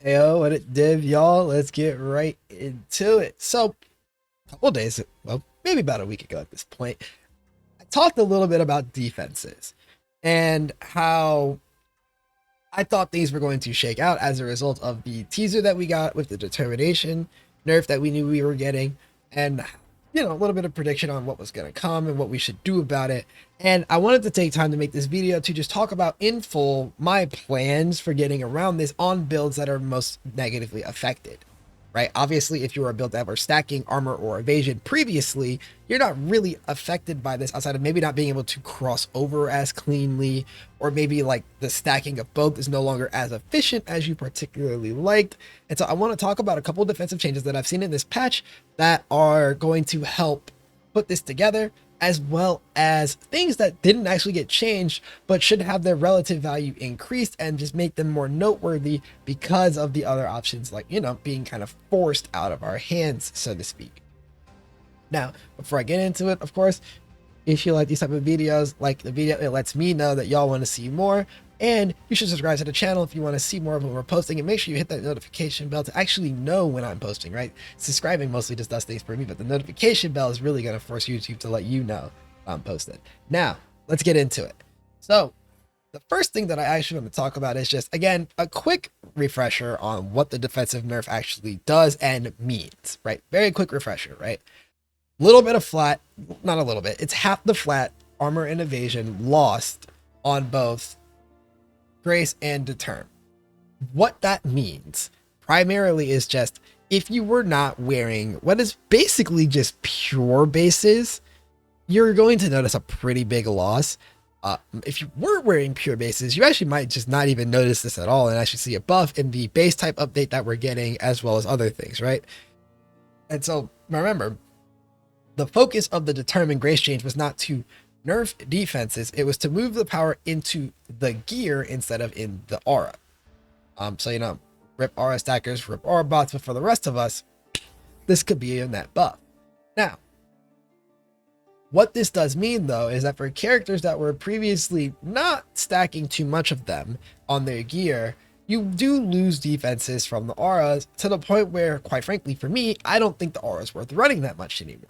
Heyo, what it div, y'all? Let's get right into it. So, a couple days, well, maybe about a week ago at this point, I talked a little bit about defenses and how I thought things were going to shake out as a result of the teaser that we got with the determination nerf that we knew we were getting, and a little bit of prediction on what was going to come and what we should do about it. And I wanted to take time to make this video to just talk about in full my plans for getting around this on builds that are most negatively affected. Right? Obviously, if you are a build that were stacking armor or evasion previously, you're not really affected by this outside of maybe not being able to cross over as cleanly, or maybe like the stacking of both is no longer as efficient as you particularly liked. And so I want to talk about a couple of defensive changes that I've seen in this patch that are going to help put this together, as well as things that didn't actually get changed but should have their relative value increased and just make them more noteworthy because of the other options, like being kind of forced out of our hands, so to speak. Now, before I get into it, of course, if you like these type of videos, like the video, it lets me know that y'all want to see more. And you should subscribe to the channel if you want to see more of what we're posting, and make sure you hit that notification bell to actually know when I'm posting, right? Subscribing mostly just does things for me, but the notification bell is really going to force YouTube to let you know I'm posting. Now, let's get into it. So the first thing that I actually want to talk about is just, again, a quick refresher on what the defensive nerf actually does and means, right? Very quick refresher, right? Little bit of flat, not a little bit, it's half the flat armor and evasion lost on both Grace and Determ. What that means primarily is just if you were not wearing what is basically just pure bases, you're going to notice a pretty big loss. If you were wearing pure bases, you actually might just not even notice this at all and actually see a buff in the base type update that we're getting, as well as other things, right? And so remember, the focus of the Determined Grace change was not to nerf defenses, it was to move the power into the gear instead of in the aura. So rip aura stackers, rip aura bots, but for the rest of us, this could be a net buff. Now, what this does mean though is that for characters that were previously not stacking too much of them on their gear, you do lose defenses from the auras to the point where, quite frankly, for me, I don't think the aura is worth running that much anymore.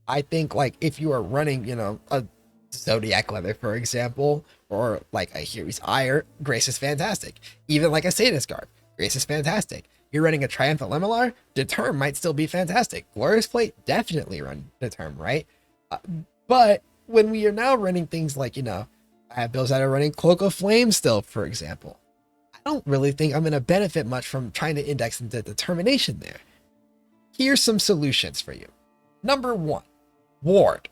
I think like if you are running, a Zodiac Leather, for example, or like a Hero's Ire, Grace is fantastic. Even like a Sadist Garb, Grace is fantastic. You're running a Triumphant Lemelar, Determ might still be fantastic. Glorious Plate, definitely run Determ, right? But when we are now running things like, I have builds that are running Cloak of Flame still, for example. I don't really think I'm going to benefit much from trying to index into determination there. Here's some solutions for you. Number one, Ward.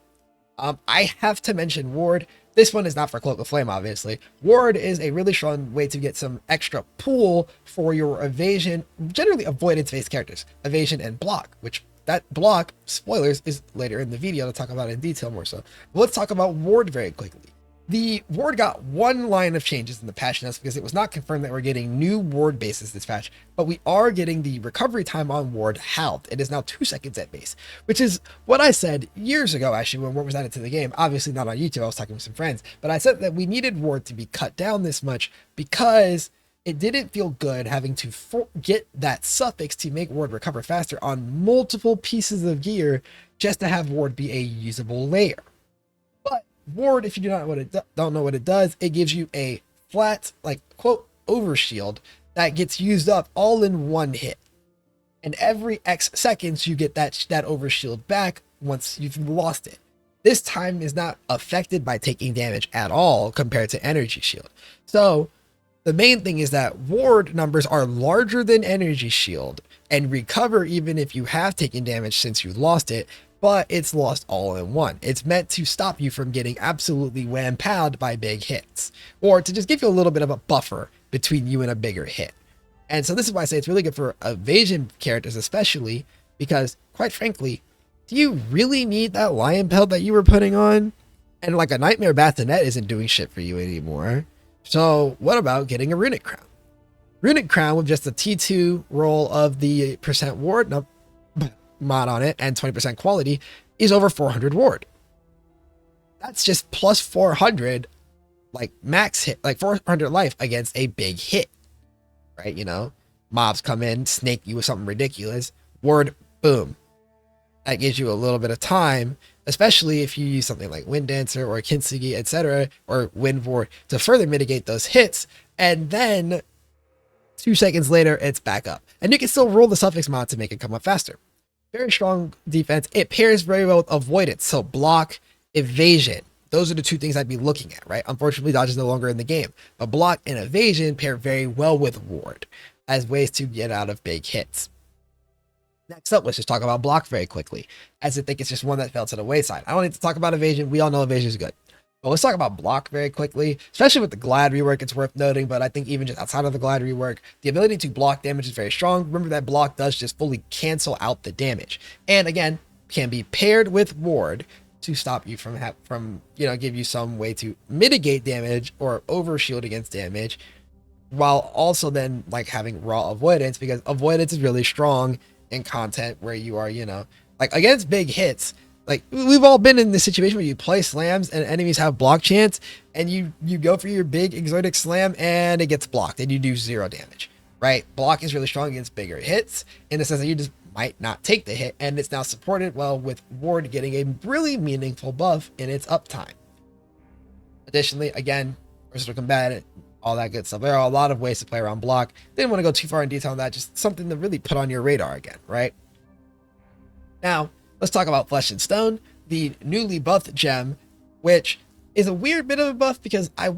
I have to mention Ward. This one is not for Cloak of Flame, obviously. Ward is a really strong way to get some extra pool for your evasion, generally avoidance-based characters, evasion and block, which that block, spoilers, is later in the video to talk about in detail more so. But let's talk about Ward very quickly. The Ward got one line of changes in the patch notes because it was not confirmed that we're getting new Ward bases this patch, but we are getting the recovery time on Ward halved. It is now 2 seconds at base, which is what I said years ago, actually, when Ward was added to the game. Obviously not on YouTube, I was talking with some friends, but I said that we needed Ward to be cut down this much because it didn't feel good having to get that suffix to make Ward recover faster on multiple pieces of gear just to have Ward be a usable layer. Ward, if you don't know what it does, it gives you a flat, like, quote, overshield that gets used up all in one hit. And every X seconds, you get that overshield back once you've lost it. This time is not affected by taking damage at all compared to Energy Shield. So the main thing is that Ward numbers are larger than Energy Shield and recover even if you have taken damage since you lost it, but it's lost all in one. It's meant to stop you from getting absolutely wham-powed by big hits, or to just give you a little bit of a buffer between you and a bigger hit. And so this is why I say it's really good for evasion characters especially, because quite frankly, do you really need that lion pelt that you were putting on? And like a Nightmare Bassinet isn't doing shit for you anymore. So what about getting a Runic Crown? Runic Crown with just the T2 roll of the percent ward mod on it and 20% quality is over 400 ward. That's just plus 400 like max hit, like 400 life against a big hit, right? mobs come in, snake you with something ridiculous, ward, boom. That gives you a little bit of time, especially if you use something like Wind Dancer or Kintsugi, etc., or Wind Ward to further mitigate those hits. And then 2 seconds later, it's back up. And you can still roll the suffix mod to make it come up faster. Very strong defense. It pairs very well with avoidance. So block, evasion. Those are the two things I'd be looking at, right? Unfortunately, dodge is no longer in the game. But block and evasion pair very well with ward as ways to get out of big hits. Next up, let's just talk about block very quickly, as I think it's just one that fell to the wayside. I don't need to talk about evasion. We all know evasion is good. But let's talk about block very quickly, especially with the Glad rework. It's worth noting, but I think even just outside of the Glad rework, the ability to block damage is very strong. Remember that block does just fully cancel out the damage. And again, can be paired with ward to stop you from give you some way to mitigate damage or overshield against damage, while also then like having raw avoidance, because avoidance is really strong in content where you are, like against big hits. Like we've all been in this situation where you play slams and enemies have block chance, and you go for your big exotic slam and it gets blocked and you do 0 damage, right? Block is really strong against bigger hits in the sense that you just might not take the hit, and it's now supported well with ward getting a really meaningful buff in its uptime. Additionally, again, versatile combatant, all that good stuff. There are a lot of ways to play around block. Didn't want to go too far in detail on that, just something to really put on your radar again, right? Now, let's talk about Flesh and Stone, the newly buffed gem, which is a weird bit of a buff because I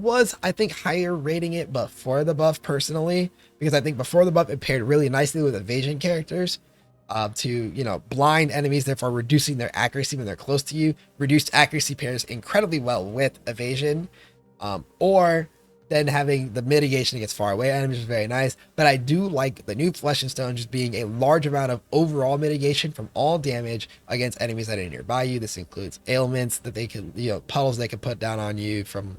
think, higher rating it before the buff personally, because I think before the buff, it paired really nicely with evasion characters to, blind enemies, therefore reducing their accuracy when they're close to you. Reduced accuracy pairs incredibly well with evasion, or then having the mitigation against far away enemies is very nice. But I do like the new Flesh and Stone just being a large amount of overall mitigation from all damage against enemies that are nearby you. This includes ailments that they can, puddles they can put down on you from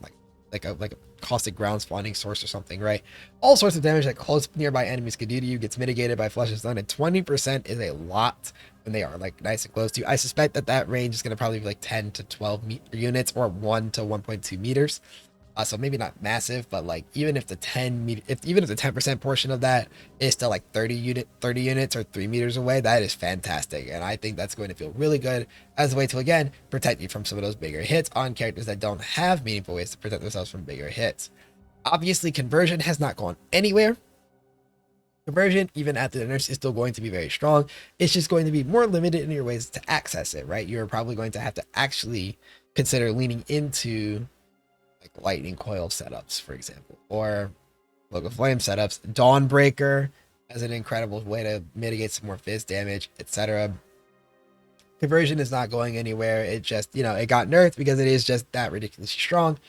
like a caustic ground spawning source or something, right? All sorts of damage that close nearby enemies could do to you gets mitigated by Flesh and Stone, and 20% is a lot when they are like nice and close to you. I suspect that range is going to probably be like 10 to 12 units or 1 to 1.2 meters. So maybe not massive, but like even if the 10% portion of that is still like 30 units or 3 meters away, that is fantastic. And I think that's going to feel really good as a way to, again, protect you from some of those bigger hits on characters that don't have meaningful ways to protect themselves from bigger hits. Obviously, conversion has not gone anywhere. Conversion, even after the nerfs, is still going to be very strong. It's just going to be more limited in your ways to access it, right? You're probably going to have to actually consider leaning into lightning coil setups, for example, or Logo Flame setups. Dawnbreaker as an incredible way to mitigate some more fizz damage, etc. Conversion is not going anywhere. It just, it got nerfed because it is just that ridiculously strong.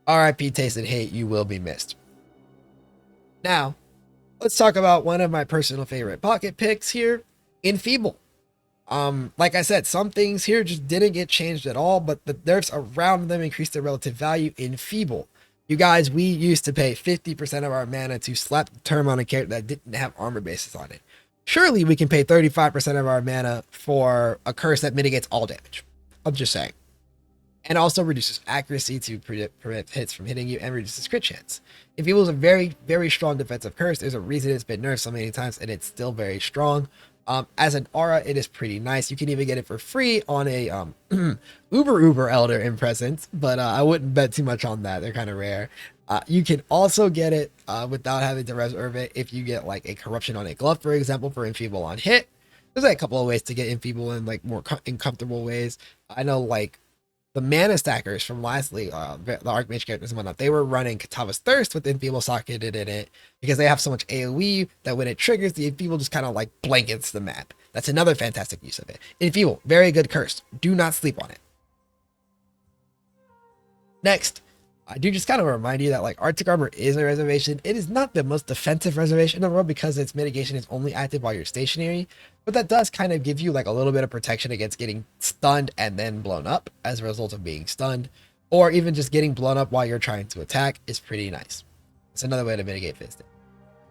RIP Taste and Hate, you will be missed. Now, let's talk about one of my personal favorite pocket picks here, Enfeeble. Like I said, some things here just didn't get changed at all, but the nerfs around them increased their relative value. Enfeeble. You guys, we used to pay 50% of our mana to slap the term on a character that didn't have armor bases on it. Surely we can pay 35% of our mana for a curse that mitigates all damage. I'm just saying. And also reduces accuracy to prevent hits from hitting you, and reduces crit chance. Enfeeble is a very, very strong defensive curse. There's a reason it's been nerfed so many times, and it's still very strong. As an aura, it is pretty nice. You can even get it for free on a Uber Elder in Presence, but I wouldn't bet too much on that. They're kind of rare. You can also get it without having to reserve it if you get like a Corruption on a Glove, for example, for Enfeeble on hit. There's like a couple of ways to get Enfeeble in like more uncomfortable ways. I know like the mana stackers from lastly, the Archmage characters and whatnot, they were running Katava's Thirst with Enfeeble socketed in it because they have so much AoE that when it triggers, the Enfeeble just kind of like blankets the map. That's another fantastic use of it. Enfeeble, very good curse. Do not sleep on it. Next, I do just kind of remind you that like Arctic Armor is a reservation. It is not the most defensive reservation in the world because its mitigation is only active while you're stationary, but that does kind of give you like a little bit of protection against getting stunned and then blown up as a result of being stunned, or even just getting blown up while you're trying to attack is pretty nice. It's another way to mitigate fizz damage.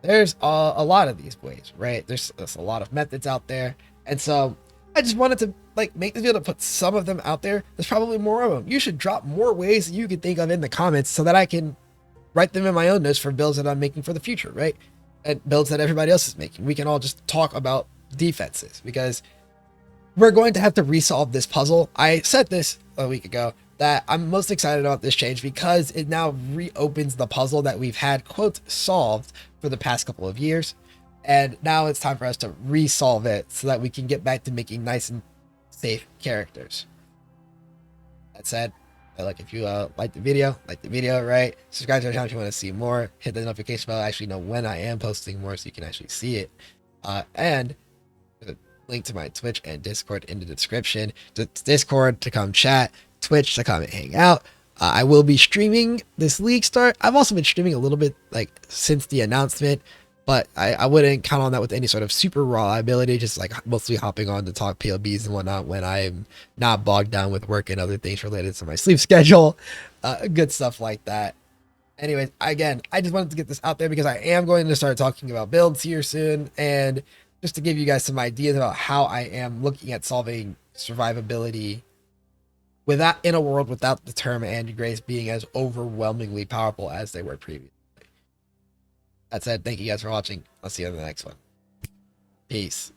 There's a lot of these ways, right? There's a lot of methods out there, and so I just wanted to like make this video to put some of them out there. There's probably more of them. You should drop more ways that you can think of in the comments so that I can write them in my own notes for builds that I'm making for the future, right? and builds that everybody else is making. We can all just talk about defenses because we're going to have to resolve this puzzle. I said this a week ago that I'm most excited about this change because it now reopens the puzzle that we've had, quote, solved for the past couple of years. And now it's time for us to resolve it so that we can get back to making nice and safe characters. That said, like if you like the video, right? Subscribe to the channel if you want to see more. Hit the notification bell. I actually know when I am posting more so you can actually see it. And there's a link to my Twitch and Discord in the description. Discord to come chat, Twitch to come hang out. I will be streaming this league start. I've also been streaming a little bit like since the announcement, but I wouldn't count on that with any sort of super raw ability, just like mostly hopping on to talk PLBs and whatnot when I'm not bogged down with work and other things related to my sleep schedule, good stuff like that. Anyways, again, I just wanted to get this out there because I am going to start talking about builds here soon, and just to give you guys some ideas about how I am looking at solving survivability without in a world without the term and grace being as overwhelmingly powerful as they were previously. That said, thank you guys for watching. I'll see you on the next one. Peace.